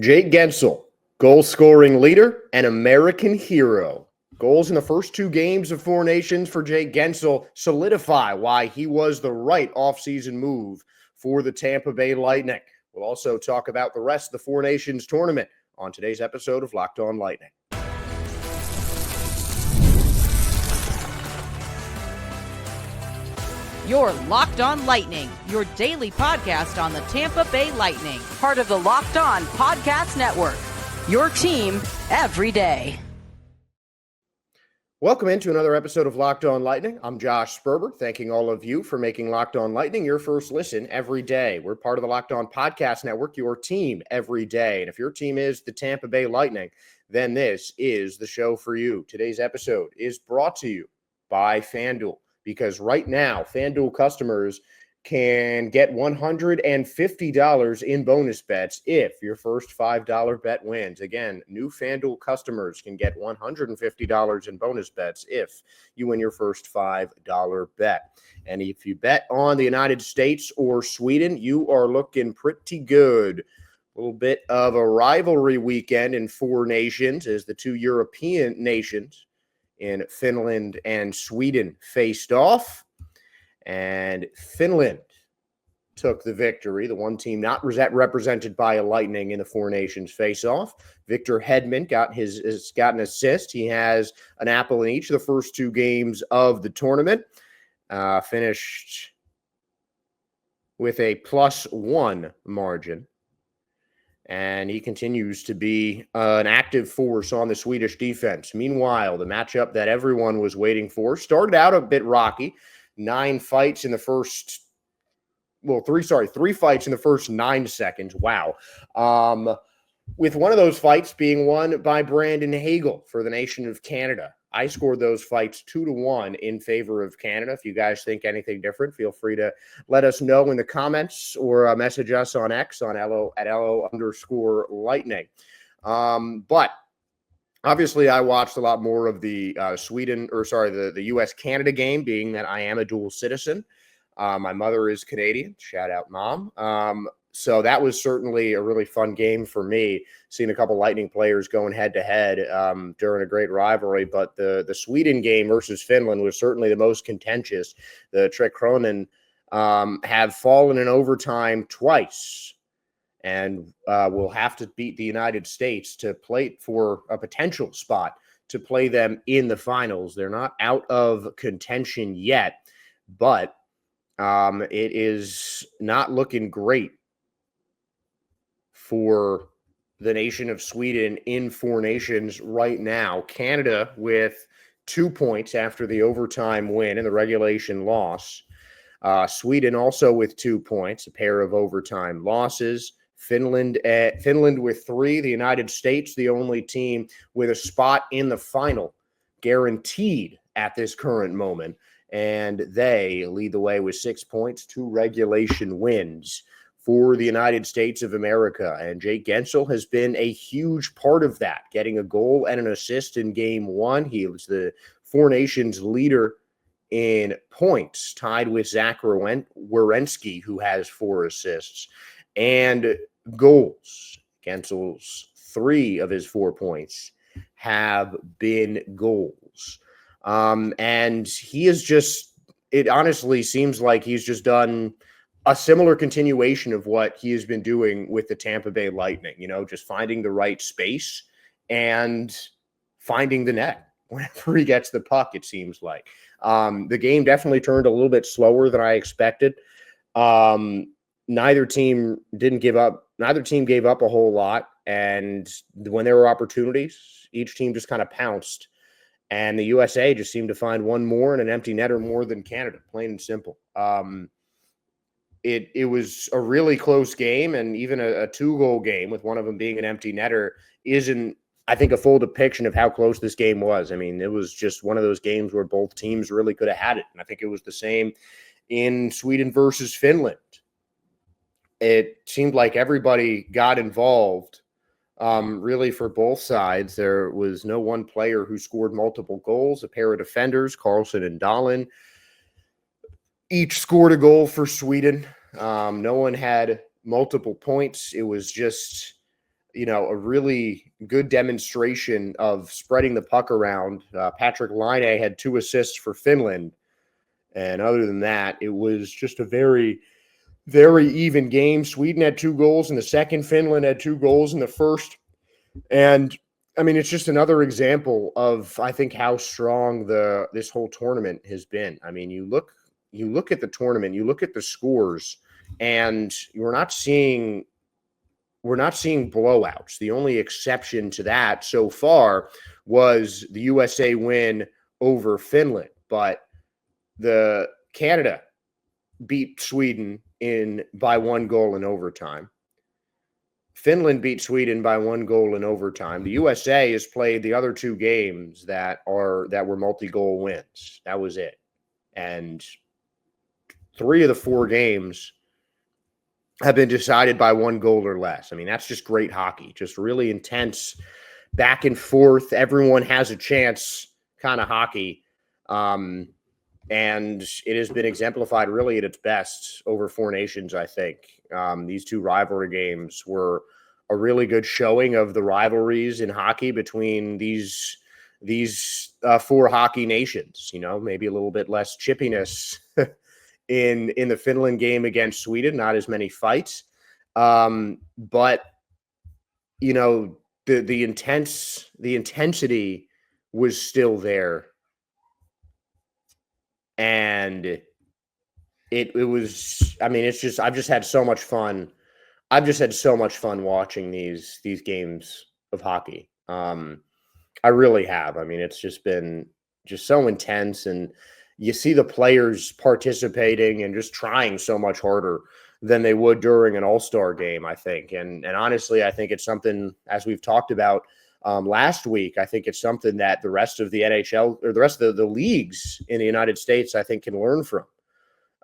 Jake Guentzel, goal-scoring leader and American hero. Goals in the first two games of Four Nations for Jake Guentzel solidify why he was the right offseason move for the Tampa Bay Lightning. We'll also talk about the rest of the Four Nations tournament on today's episode of Locked On Lightning. You're Locked On Lightning, your daily podcast on the Tampa Bay Lightning, part of the Locked On Podcast Network, your team every day. Welcome into another episode of Locked On Lightning. I'm Josh Sperber, thanking all of you for making Locked On Lightning your first listen every day. We're part of the Locked On Podcast Network, your team every day. And if your team is the Tampa Bay Lightning, then this is the show for you. Today's episode is brought to you by FanDuel, because right now, FanDuel customers can get $150 in bonus bets if your first $5 bet wins. Again, new FanDuel customers can get $150 in bonus bets if you win your first $5 bet. And if you bet on the United States or Sweden, you are looking pretty good. A little bit of a rivalry weekend in Four Nations as the two European nations in Finland and Sweden faced off, and Finland took the victory. The one team not represented by a Lightning in the Four Nations face-off. Victor Hedman got an assist. He has an apple in each of the first two games of the tournament. Finished with a +1 margin. And he continues to be an active force on the Swedish defense. Meanwhile, the matchup that everyone was waiting for started out a bit rocky. Three fights in the first 9 seconds. Wow. With one of those fights being won by Brandon Hagel for the nation of Canada. I scored those fights 2-1 in favor of Canada. If you guys think anything different, feel free to let us know in the comments or message us on X on @LO_Lightning. But obviously, I watched a lot more of the the U.S.-Canada game, being that I am a dual citizen. My mother is Canadian. Shout out, Mom. So that was certainly a really fun game for me, seeing a couple Lightning players going head-to-head during a great rivalry. But the Sweden game versus Finland was certainly the most contentious. The Tre Kronenbourg have fallen in overtime twice and will have to beat the United States to play for a potential spot to play them in the finals. They're not out of contention yet, but it is not looking great for the nation of Sweden in Four Nations right now. Canada with 2 points after the overtime win and the regulation loss. Sweden also with 2 points, a pair of overtime losses. Finland with 3. The United States, the only team with a spot in the final guaranteed at this current moment. And they lead the way with 6 points, 2 regulation wins for the United States of America. And Jake Guentzel has been a huge part of that, getting a goal and an assist in game one. He was the Four Nations leader in points, tied with Zach Werenski, who has 4 assists, and goals. Guentzel's 3 of his 4 points have been goals. And he is it honestly seems like he's just done a similar continuation of what he has been doing with the Tampa Bay Lightning, just finding the right space and finding the net whenever he gets the puck, it seems like. The game definitely turned a little bit slower than I expected. Neither team gave up a whole lot. And when there were opportunities, each team just kind of pounced. And the USA just seemed to find one more and an empty netter more than Canada, plain and simple. It was a really close game, and even a 2-goal game with one of them being an empty netter isn't, I think, a full depiction of how close this game was. I mean, it was just one of those games where both teams really could have had it. And I think it was the same in Sweden versus Finland. It seemed like everybody got involved, really, for both sides. There was no one player who scored multiple goals. A pair of defenders, Carlson and Dahlin, each scored a goal for Sweden. No one had multiple points. It was just a really good demonstration of spreading the puck around. Patrick Laine had 2 assists for Finland. And other than that, it was just a very, very even game. Sweden had 2 goals in the second. Finland had 2 goals in the first. And I mean, it's just another example of, I think, how strong this whole tournament has been. I mean, you look at the tournament, you look at the scores, and we're not seeing blowouts. The only exception to that so far was the USA win over Finland, but the Canada beat Sweden by 1 goal in overtime. Finland beat Sweden by 1 goal in overtime. The USA has played the other 2 games that were multi-goal wins. That was it. And 3 of the 4 games have been decided by 1 goal or less. I mean, that's just great hockey. Just really intense, back and forth. Everyone has a chance kind of hockey. And it has been exemplified really at its best over 4 nations, I think. These 2 rivalry games were a really good showing of the rivalries in hockey between these 4 hockey nations. Maybe a little bit less chippiness in the Finland game against Sweden, not as many fights. But the intensity was still there. And it was, I mean, it's just, I've just had so much fun. I've just had so much fun watching these games of hockey. I really have. I mean, it's just been just so intense, and you see the players participating and just trying so much harder than they would during an all-star game, I think. And honestly, I think it's something, as we've talked about last week, I think it's something that the rest of the NHL or the rest of the leagues in the United States, I think, can learn from.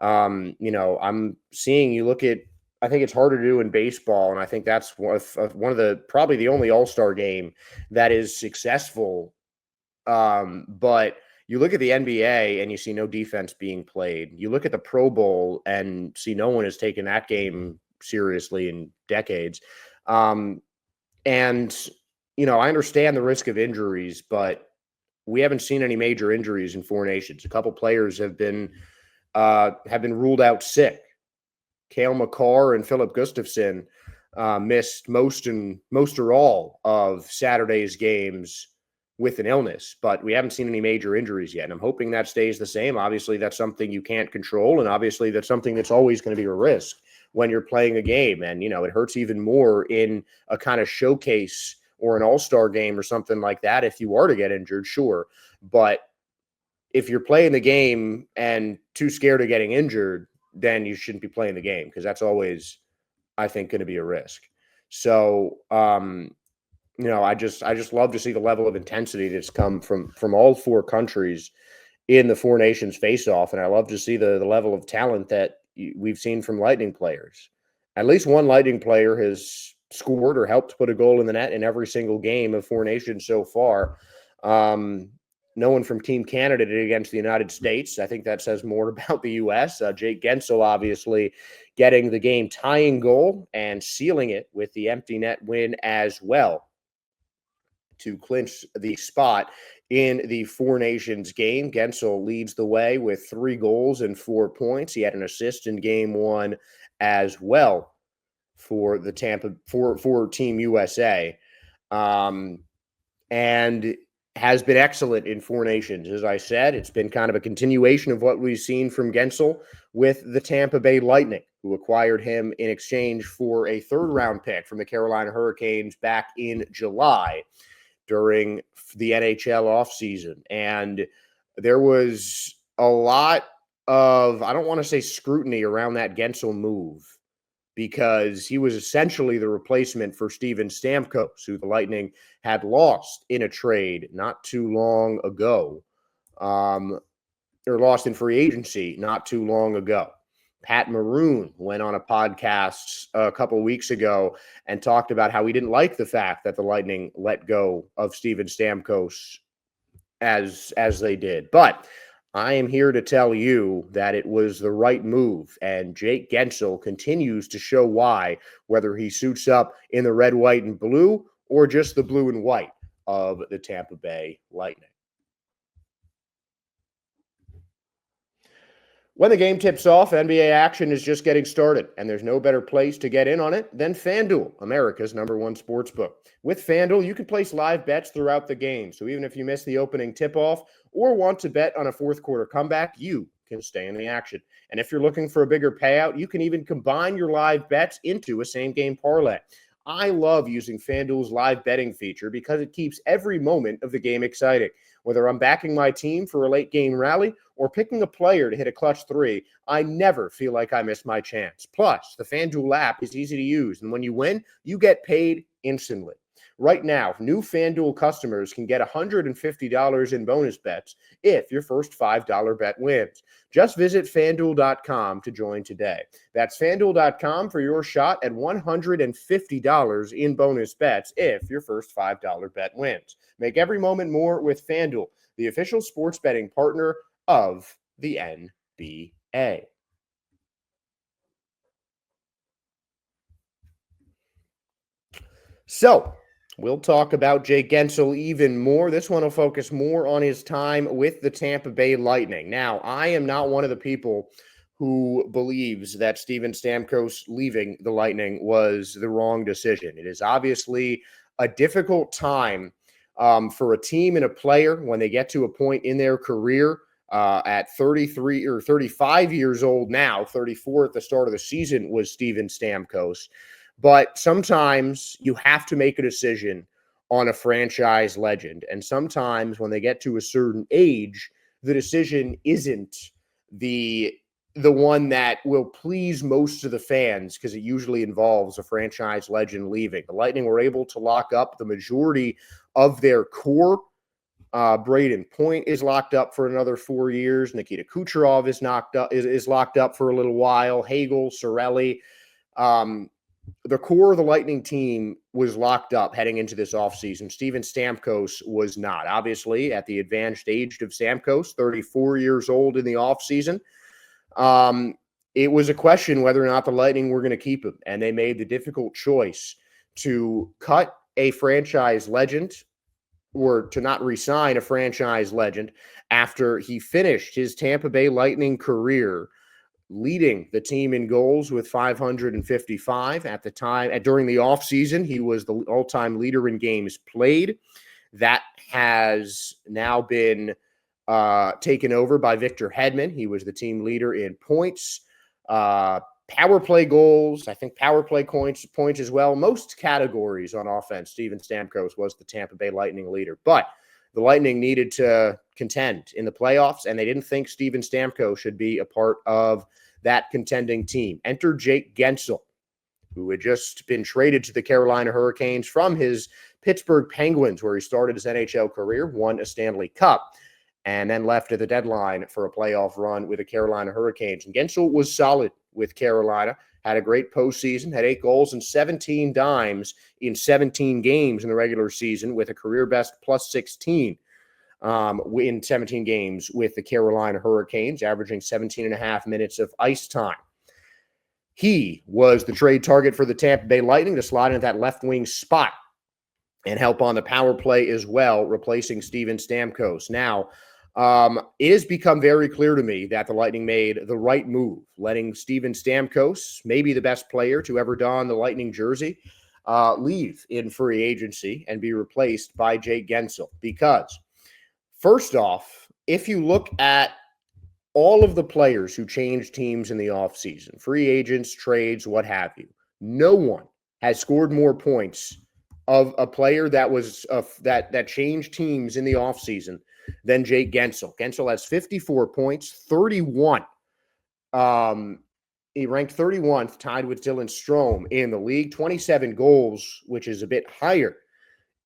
I'm seeing, you look at, I think it's harder to do in baseball, and I think that's one of the probably the only all-star game that is successful. But you look at the NBA and you see no defense being played. You look at the Pro Bowl and see no one has taken that game seriously in decades. And I understand the risk of injuries, but we haven't seen any major injuries in 4 nations. A couple players have been ruled out sick. Cale Makar and Philip Gustafson missed most or all of Saturday's games with an illness, but we haven't seen any major injuries yet. And I'm hoping that stays the same. Obviously, that's something you can't control. And obviously, that's something that's always going to be a risk when you're playing a game. And, it hurts even more in a kind of showcase or an all-star game or something like that if you are to get injured, sure. But if you're playing the game and too scared of getting injured, then you shouldn't be playing the game, because that's always, I think, going to be a risk. So, I just love to see the level of intensity that's come from all 4 countries in the 4 nations face-off, and I love to see the level of talent that we've seen from Lightning players. At least one Lightning player has scored or helped put a goal in the net in every single game of 4 nations so far. No one from Team Canada did against the United States. I think that says more about the U.S. Jake Guentzel obviously getting the game-tying goal and sealing it with the empty net win as well to clinch the spot in the 4 nations game. Guentzel leads the way with 3 goals and 4 points. He had an assist in game 1 as well for the Tampa for Team USA. And has been excellent in 4 nations. As I said, it's been kind of a continuation of what we've seen from Guentzel with the Tampa Bay Lightning, who acquired him in exchange for a 3rd-round pick from the Carolina Hurricanes back in July during the NHL offseason. And there was a lot of, I don't want to say scrutiny around that Guentzel move, because he was essentially the replacement for Steven Stamkos, who the Lightning had lost in a trade not too long ago, or lost in free agency not too long ago. Pat Maroon went on a podcast a couple of weeks ago and talked about how he didn't like the fact that the Lightning let go of Steven Stamkos as they did. But I am here to tell you that it was the right move, and Jake Guentzel continues to show why, whether he suits up in the red, white, and blue or just the blue and white of the Tampa Bay Lightning. When the game tips off, NBA action is just getting started, and there's no better place to get in on it than FanDuel, America's #1 sportsbook. With FanDuel, you can place live bets throughout the game, so even if you miss the opening tip-off or want to bet on a fourth-quarter comeback, you can stay in the action. And if you're looking for a bigger payout, you can even combine your live bets into a same-game parlay. I love using FanDuel's live betting feature because it keeps every moment of the game exciting. Whether I'm backing my team for a late-game rally or picking a player to hit a clutch three, I never feel like I missed my chance. Plus, the FanDuel app is easy to use, and when you win, you get paid instantly. Right now, new FanDuel customers can get $150 in bonus bets if your first $5 bet wins. Just visit FanDuel.com to join today. That's FanDuel.com for your shot at $150 in bonus bets if your first $5 bet wins. Make every moment more with FanDuel, the official sports betting partner of the NBA. So, we'll talk about Jake Guentzel even more. This one will focus more on his time with the Tampa Bay Lightning. Now, I am not one of the people who believes that Steven Stamkos leaving the Lightning was the wrong decision. It is obviously a difficult time for a team and a player when they get to a point in their career at 33 or 35 years old now. 34 at the start of the season was Steven Stamkos. But sometimes you have to make a decision on a franchise legend. And sometimes when they get to a certain age, the decision isn't the one that will please most of the fans because it usually involves a franchise legend leaving. The Lightning were able to lock up the majority of their core. Braden Point is locked up for another 4 years. Nikita Kucherov is locked up for a little while. Hagel, Cirelli. The core of the Lightning team was locked up heading into this offseason. Steven Stamkos was not. Obviously, at the advanced age of Stamkos, 34 years old in the offseason, it was a question whether or not the Lightning were going to keep him. And they made the difficult choice to cut a franchise legend or to not re-sign a franchise legend after he finished his Tampa Bay Lightning career leading the team in goals with 555 at the time. During the offseason, he was the all-time leader in games played. That has now been taken over by Victor Hedman. He was the team leader in points, power play goals, I think power play points as well. Most categories on offense, Steven Stamkos was the Tampa Bay Lightning leader. But the Lightning needed to contend in the playoffs, and they didn't think Steven Stamkos should be a part of that contending team. Enter Jake Guentzel, who had just been traded to the Carolina Hurricanes from his Pittsburgh Penguins, where he started his NHL career, won a Stanley Cup, and then left at the deadline for a playoff run with the Carolina Hurricanes. And Guentzel was solid with Carolina, had a great postseason, had 8 goals and 17 dimes in 17 games in the regular season with a career best plus 16 in 17 games with the Carolina Hurricanes, averaging 17 and a half minutes of ice time. He was the trade target for the Tampa Bay Lightning to slide into that left wing spot and help on the power play as well, replacing Steven Stamkos. Now, it has become very clear to me that the Lightning made the right move, letting Steven Stamkos, maybe the best player to ever don the Lightning jersey, leave in free agency and be replaced by Jake Guentzel. Because, first off, if you look at all of the players who changed teams in the offseason, free agents, trades, what have you, no one has scored more points of a player that was that changed teams in the offseason than Jake Guentzel. Guentzel has 54 points, 31. He ranked 31th, tied with Dylan Strome in the league. 27 goals, which is a bit higher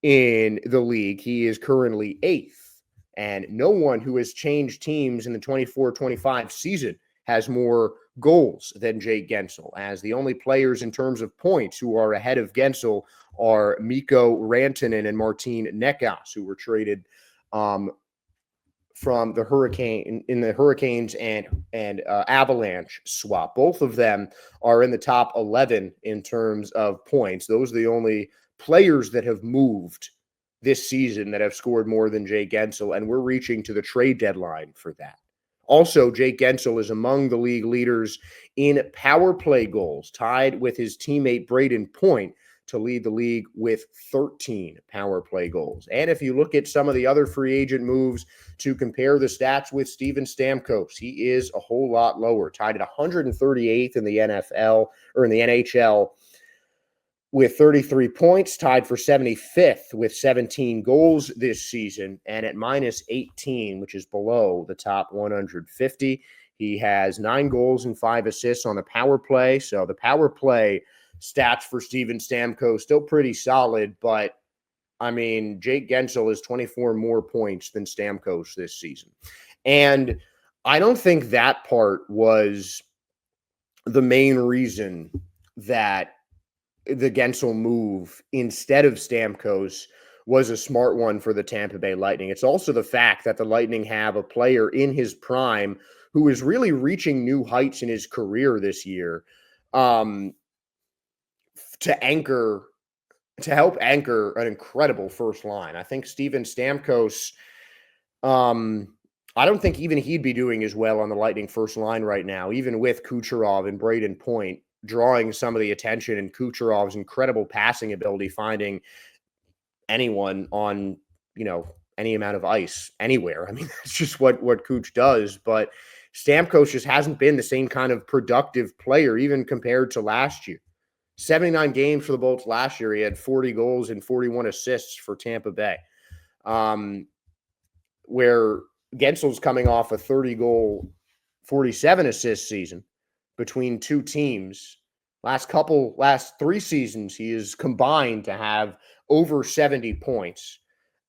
in the league. He is currently 8th. And no one who has changed teams in the 24-25 season has more goals than Jake Guentzel, as the only players in terms of points who are ahead of Guentzel are Mikko Rantanen and Martin Necas, who were traded from the Hurricanes and Avalanche swap. Both of them are in the top 11 in terms of points. Those are the only players that have moved this season that have scored more than Jake Guentzel, and we're reaching to the trade deadline for that. Also, Jake Guentzel is among the league leaders in power play goals, tied with his teammate Braden Point to lead the league with 13 power play goals. And if you look at some of the other free agent moves to compare the stats with Steven Stamkos, he is a whole lot lower, tied at 138th in the NFL or in the NHL with 33 points, tied for 75th with 17 goals this season, and at minus 18, which is below the top 150. He has 9 goals and 5 assists on the power play. So the power play stats for Steven Stamkos still pretty solid, but I mean, Jake Guentzel is 24 more points than Stamkos this season. And I don't think that part was the main reason that the Guentzel move instead of Stamkos was a smart one for the Tampa Bay Lightning. It's also the fact that the Lightning have a player in his prime who is really reaching new heights in his career this year to help anchor an incredible first line. I think Steven Stamkos, I don't think even he'd be doing as well on the Lightning first line right now, even with Kucherov and Braden Point drawing some of the attention, and Kucherov's incredible passing ability, finding anyone on, any amount of ice anywhere. I mean, that's just what Kuch does. But Stamkos just hasn't been the same kind of productive player, even compared to last year. 79 games for the Bolts last year. He had 40 goals and 41 assists for Tampa Bay. Where Guentzel's coming off a 30-goal, 47-assist season between two teams. Last 3 seasons, he is combined to have over 70 points.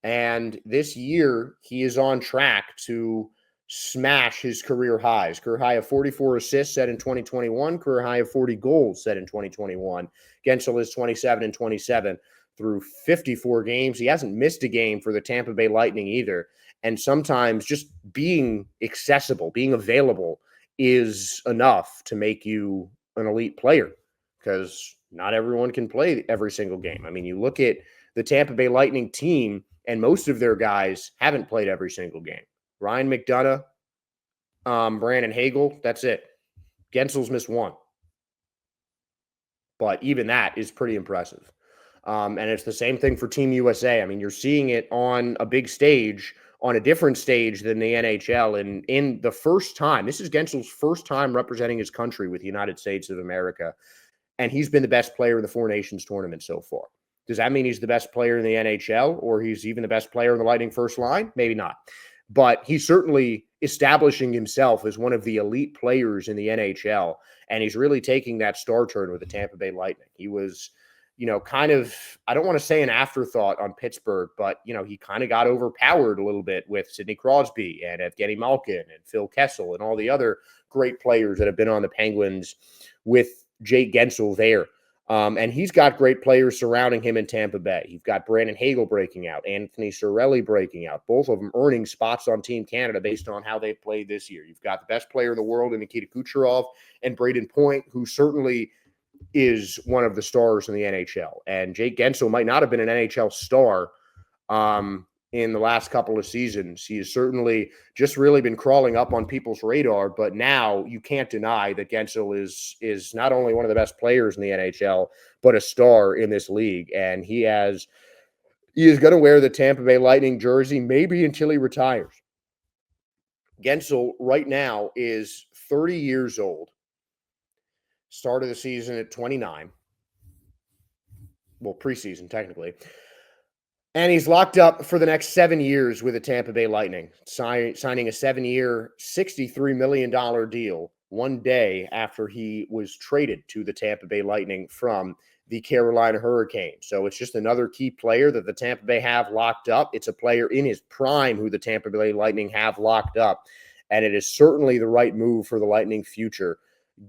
And this year, he is on track to smash his career highs. Career high of 44 assists set in 2021, career high of 40 goals set in 2021. Guentzel is 27 and 27 through 54 games. He hasn't missed a game for the Tampa Bay Lightning either. And sometimes just being accessible, being available is enough to make you an elite player, because not everyone can play every single game. I mean, you look at the Tampa Bay Lightning team, and most of their guys haven't played every single game. Ryan McDonough, Brandon Hagel, that's it. Guentzel's missed 1. But even that is pretty impressive. And it's the same thing for Team USA. I mean, you're seeing it on a big stage, on a different stage than the NHL. And in the first time, this is Guentzel's first time representing his country with the United States of America. And he's been the best player in the Four Nations tournament so far. Does that mean he's the best player in the NHL, or he's even the best player in the Lightning first line? Maybe not. But he's certainly establishing himself as one of the elite players in the NHL. And he's really taking that star turn with the Tampa Bay Lightning. He was, kind of, I don't want to say an afterthought on Pittsburgh, but, he kind of got overpowered a little bit with Sidney Crosby and Evgeny Malkin and Phil Kessel and all the other great players that have been on the Penguins with Jake Guentzel there. And he's got great players surrounding him in Tampa Bay. You've got Brandon Hagel breaking out, Anthony Cirelli breaking out, both of them earning spots on Team Canada based on how they've played this year. You've got the best player in the world in Nikita Kucherov and Braden Point, who certainly is one of the stars in the NHL. And Jake Guentzel might not have been an NHL star in the last couple of seasons. He has certainly just really been crawling up on people's radar, but now you can't deny that Guentzel is not only one of the best players in the NHL, but a star in this league. And he is going to wear the Tampa Bay Lightning jersey maybe until he retires. Guentzel right now is 30 years old. Started the season at 29. Well, preseason technically. And he's locked up for the next 7 years with the Tampa Bay Lightning, signing a 7-year, $63 million deal 1 day after he was traded to the Tampa Bay Lightning from the Carolina Hurricanes. So it's just another key player that the Tampa Bay have locked up. It's a player in his prime who the Tampa Bay Lightning have locked up. And it is certainly the right move for the Lightning future.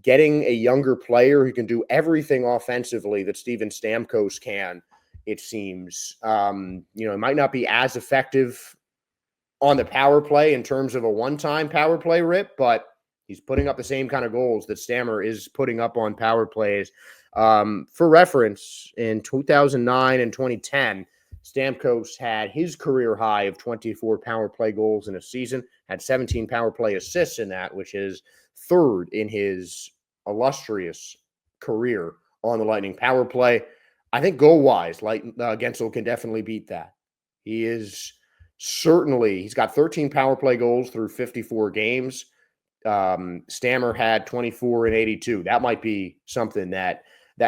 Getting a younger player who can do everything offensively that Steven Stamkos can, it seems. It might not be as effective on the power play in terms of a one-time power play rip, but he's putting up the same kind of goals that Stammer is putting up on power plays. For reference, in 2009 and 2010, Stamkos had his career high of 24 power play goals in a season, had 17 power play assists in that, which is third in his illustrious career on the Lightning power play. I think goal-wise, Guentzel can definitely beat that. He's got 13 power play goals through 54 games. Stammer had 24 and 82. That might be something that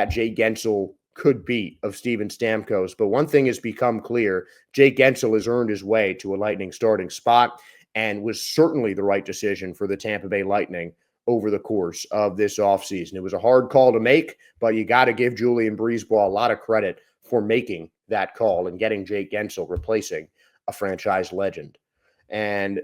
Jake Guentzel could beat of Steven Stamkos. But one thing has become clear: Jake Guentzel has earned his way to a Lightning starting spot and was certainly the right decision for the Tampa Bay Lightning over the course of this offseason. It was a hard call to make, but you got to give Julien BriseBois a lot of credit for making that call and getting Jake Guentzel, replacing a franchise legend. And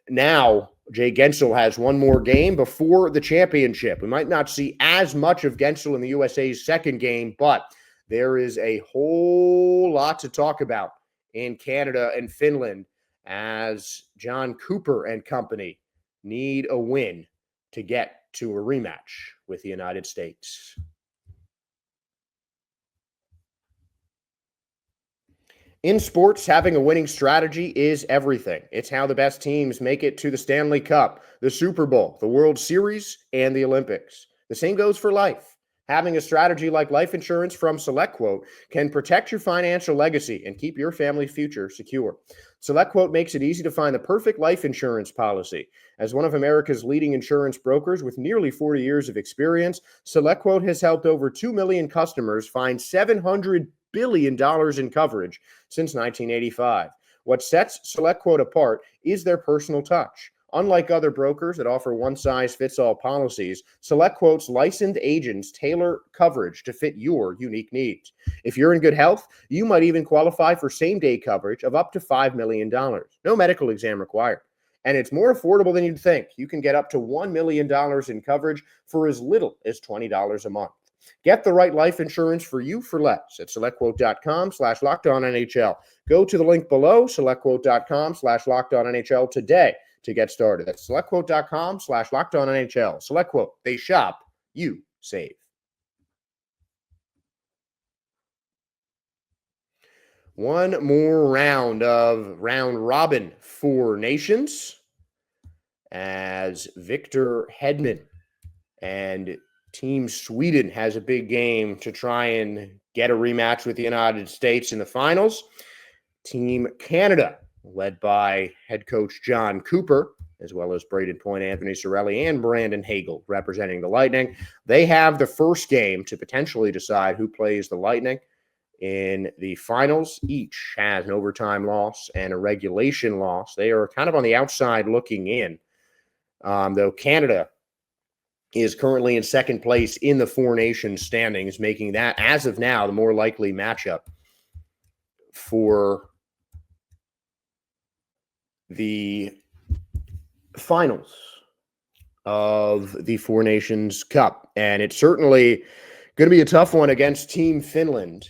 now Jake Guentzel has one more game before the championship. We might not see as much of Guentzel in the USA's second game, but there is a whole lot to talk about in Canada and Finland as John Cooper and company need a win to get to a rematch with the United States. In sports, having a winning strategy is everything. It's how the best teams make it to the Stanley Cup, the Super Bowl, the World Series, and the Olympics. The same goes for life. Having a strategy like life insurance from SelectQuote can protect your financial legacy and keep your family's future secure. SelectQuote makes it easy to find the perfect life insurance policy. As one of America's leading insurance brokers with nearly 40 years of experience, SelectQuote has helped over 2 million customers find $700 billion in coverage since 1985. What sets SelectQuote apart is their personal touch. Unlike other brokers that offer one-size-fits-all policies, SelectQuote's licensed agents tailor coverage to fit your unique needs. If you're in good health, you might even qualify for same-day coverage of up to $5 million. No medical exam required. And it's more affordable than you'd think. You can get up to $1 million in coverage for as little as $20 a month. Get the right life insurance for you for less at SelectQuote.com/LockedOnNHL. Go to the link below, SelectQuote.com/LockedOnNHL today to get started. That's SelectQuote.com/LockedOnNHL. SelectQuote. They shop, you save. One more round of round robin for nations as Victor Hedman and Team Sweden has a big game to try and get a rematch with the United States in the finals. Team Canada, led by head coach John Cooper, as well as Braden Point, Anthony Cirelli, and Brandon Hagel representing the Lightning. They have the first game to potentially decide who plays the Lightning in the finals. Each has an overtime loss and a regulation loss. They are kind of on the outside looking in, though Canada is currently in second place in the Four Nations standings, making that, as of now, the more likely matchup for the finals of the Four Nations Cup. And it's certainly going to be a tough one against Team Finland,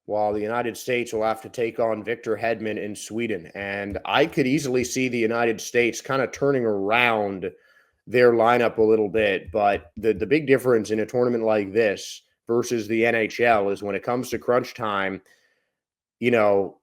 while the United States will have to take on Victor Hedman in Sweden. And I could easily see the United States kind of turning around their lineup a little bit. But the big difference in a tournament like this versus the NHL is when it comes to crunch time, you know,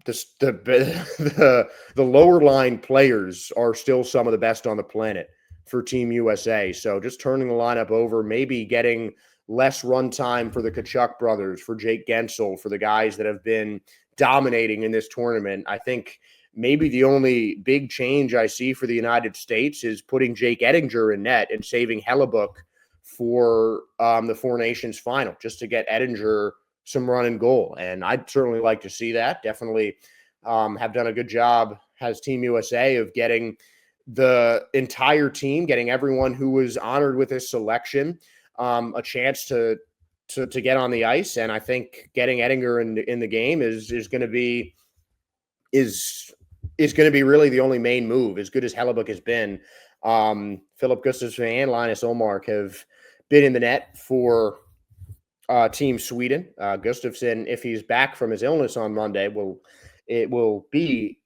the lower line players are still some of the best on the planet for Team USA. So just turning the lineup over, maybe getting less run time for the Tkachuk brothers, for Jake Guentzel, for the guys that have been dominating in this tournament. I think maybe the only big change I see for the United States is putting Jake Ettinger in net and saving Hellebuck for the Four Nations final, just to get Ettinger some run and goal. And I'd certainly like to see that. Definitely have done a good job, has Team USA, of getting the entire team, getting everyone who was honored with this selection a chance to get on the ice. And I think getting Ettinger in the game is going to be really the only main move. As good as Hellebuck has been, Philip Gustafsson and Linus Ullmark have been in the net for Team Sweden. Gustafsson, if he's back from his illness on Monday, it will be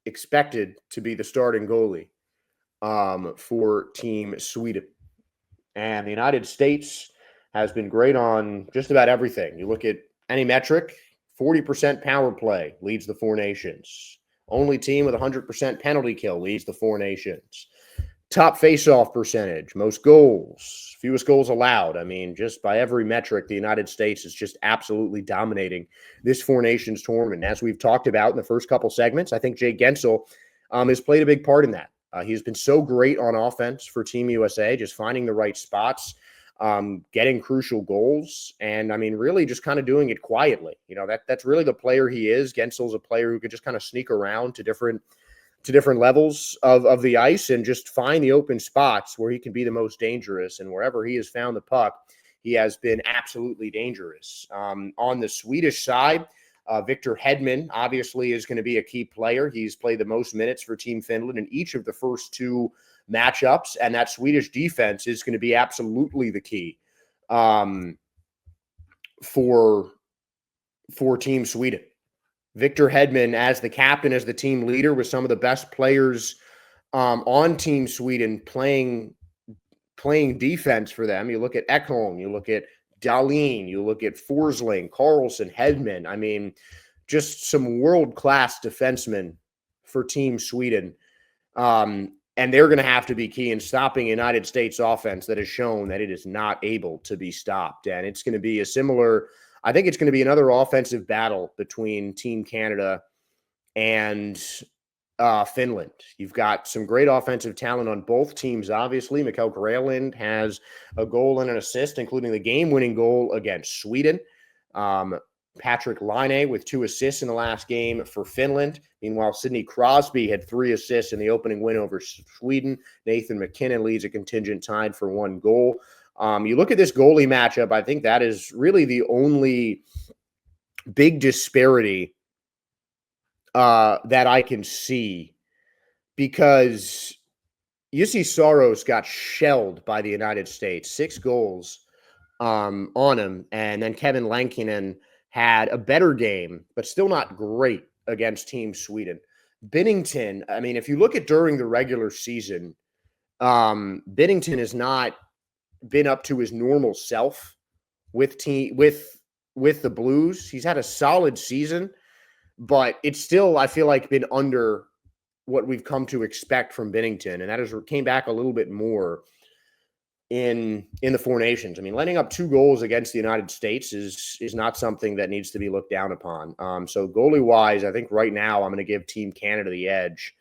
expected to be the starting goalie for Team Sweden. And the United States has been great on just about everything. You look at any metric, 40% power play leads the four nations. Only team with 100% penalty kill leads the four nations. Top faceoff percentage, most goals, fewest goals allowed. I mean, just by every metric, the United States is just absolutely dominating this Four Nations tournament. As we've talked about in the first couple segments, I think Jake Guentzel has played a big part in that. He's been so great on offense for Team USA, just finding the right spots, getting crucial goals, and I mean, really just kind of doing it quietly. You know, that's really the player he is. Guentzel's a player who could just kind of sneak around to different levels of the ice and just find the open spots where he can be the most dangerous. And wherever he has found the puck, he has been absolutely dangerous. On the Swedish side, Victor Hedman obviously is going to be a key player. He's played the most minutes for Team Finland in each of the first two matchups, and that Swedish defense is going to be absolutely the key for Team Sweden. Victor Hedman, as the captain, as the team leader, with some of the best players on Team Sweden playing defense for them. You look at Ekholm, you look at Dahlin, you look at Forsling, Carlson, Hedman. I mean, just some world-class defensemen for Team Sweden. And they're going to have to be key in stopping United States offense that has shown that it is not able to be stopped. And it's going to be I think it's going to be another offensive battle between Team Canada and Finland. You've got some great offensive talent on both teams, obviously. Mikael Granlund has a goal and an assist, including the game-winning goal against Sweden. Patrick Laine with 2 assists in the last game for Finland. Meanwhile, Sidney Crosby had 3 assists in the opening win over Sweden. Nathan McKinnon leads a contingent tied for 1 goal. You look at this goalie matchup, I think that is really the only big disparity that I can see, because Jussi Saros got shelled by the United States, 6 goals on him, and then Kevin Lankinen had a better game, but still not great against Team Sweden. Binnington, I mean, if you look at during the regular season, Binnington has not been up to his normal self with the Blues. He's had a solid season, but it's still, I feel like, been under what we've come to expect from Binnington, and that is came back a little bit more in the Four Nations. I mean, letting up 2 goals against the United States is not something that needs to be looked down upon. So goalie wise, I think right now I'm going to give Team Canada the edge.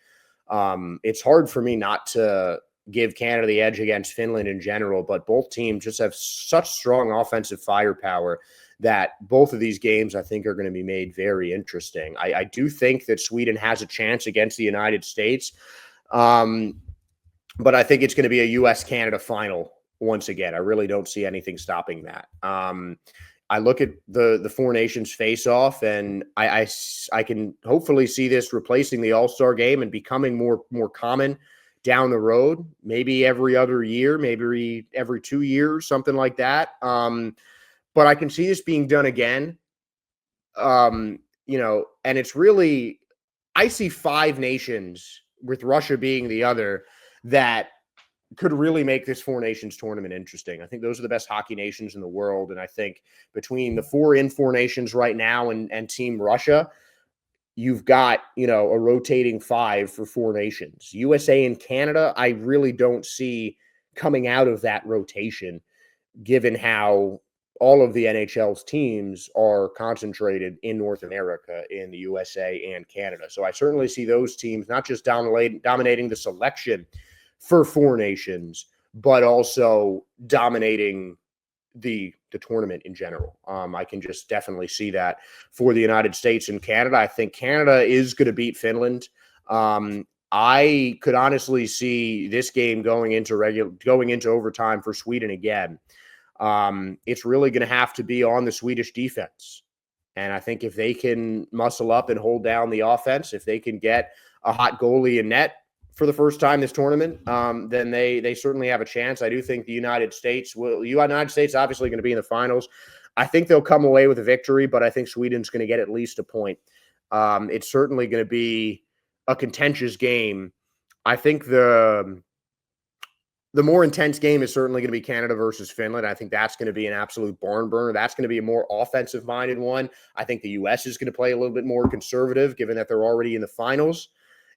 It's hard for me not to give Canada the edge against Finland in general, but both teams just have such strong offensive firepower that both of these games, I think, are going to be made very interesting. I do think that Sweden has a chance against the United States, but I think it's going to be a U.S.-Canada final once again. I really don't see anything stopping that. I look at the Four Nations face-off, and I can hopefully see this replacing the All-Star game and becoming more common down the road, maybe every other year, maybe every 2 years, something like that. But I can see this being done again. And it's really, I see 5 nations, with Russia being the other, that could really make this Four Nations tournament interesting. I think those are the best hockey nations in the world. And I think between the 4 nations right now and Team Russia, you've got, a rotating 5 for 4 nations. USA and Canada, I really don't see coming out of that rotation, given how all of the NHL's teams are concentrated in North America, in the USA and Canada. So I certainly see those teams not just dominating the selection for 4 nations, but also dominating the tournament in general. I can just definitely see that for the United States and Canada. I think Canada is going to beat Finland. I could honestly see this game going into overtime for Sweden again. It's really going to have to be on the Swedish defense. And I think if they can muscle up and hold down the offense, if they can get a hot goalie in net for the first time this tournament, then they certainly have a chance. I do think the United States obviously going to be in the finals. I think they'll come away with a victory, but I think Sweden's going to get at least a point It's certainly going to be a contentious game. I think the more intense game is certainly going to be Canada versus Finland. I think that's going to be an absolute barn burner. That's going to be a more offensive-minded one. I think the U.S. is going to play a little bit more conservative, given that they're already in the finals.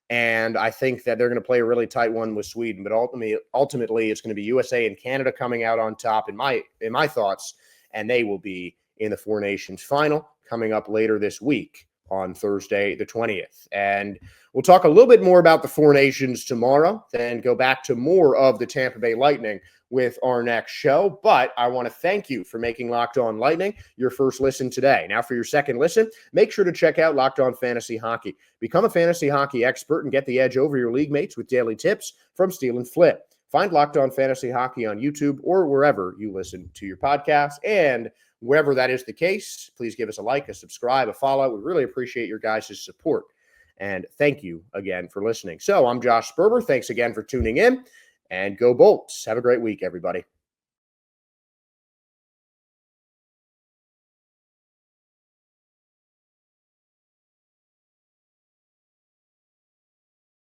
And I think that they're going to play a really tight one with Sweden. But ultimately, it's going to be USA and Canada coming out on top, in my thoughts, and they will be in the Four Nations final coming up later this week on Thursday, the 20th. And we'll talk a little bit more about the Four Nations tomorrow, then go back to more of the Tampa Bay Lightning with our next show. But I want to thank you for making Locked On Lightning your first listen today. Now, for your second listen, make sure to check out Locked On Fantasy Hockey. Become a fantasy hockey expert and get the edge over your league mates with daily tips from Steele and Flip. Find Locked On Fantasy Hockey on YouTube or wherever you listen to your podcasts. And wherever that is the case, please give us a like, a subscribe, a follow. We really appreciate your guys' support. And thank you again for listening. So I'm Josh Sperber. Thanks again for tuning in. And go Bolts. Have a great week, everybody.